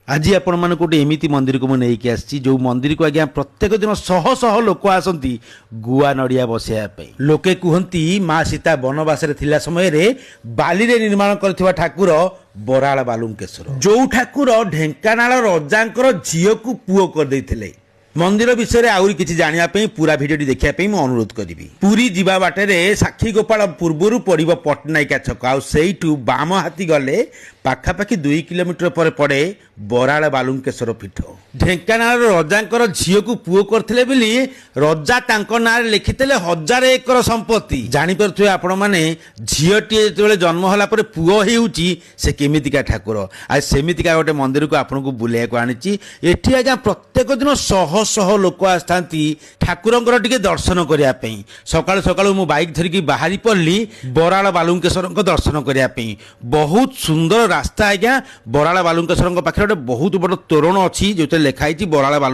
आज आपण मान गोटे एमती मंदिर को मुझे आसी जो मंदिर को आज्ञा प्रत्येक दिन शह शह लोक आसती गुआ नड़िया बसैया लोके कहती माँ सीता वनवास थिला समय रे बाली रे निर्माण करथिबा ठाकुर बराल बालुंकेश्वर जो ठाकुर ढेंकानाल रजांकर झील को पुओ कर देथिले। मंदिर विषय आउरी किछि जानिया पई पूरा भिडियोटी देखिया पई मु अनुरोध करिवि। पुरी जीवा बाटे रे साक्षी गोपाल पूर्वरु पड़िबो पटनायिका छक आ सेइठु बाम हाथी गले पाखापाखि 2 किलोमीटर पर पड़े बराल बालुंकेश्वर पीठ। ढेंकानाल रजांकर झील को पुओ करथिले बिली रजा तांको नारे लिखिथिले 1000 एकर संपत्ति। जानि परथुए आपण माने झीलटी जेतेबेले जन्म होला पर पुओ हेउची से केमितिका ठाकुर आ सेमितिका गोटे मंदिर को आपन को बुलेया को आनिची। एठी आज्ञा प्रत्येक दिन शह शह लोक आस्थांती ठाकुरंकर टिके दर्शन करिया पई। सकाळ सकाळ मु बाइक धरिकी बाहरी पड़ली बराल बालुंकेश्वर दर्शन करिया पई। बहुत सुंदर रास्ता आज्ञा बराल बालुंकेश्वर पाखे बहुत बड़ तोरण अच्छी जो लिखाई बराल बालु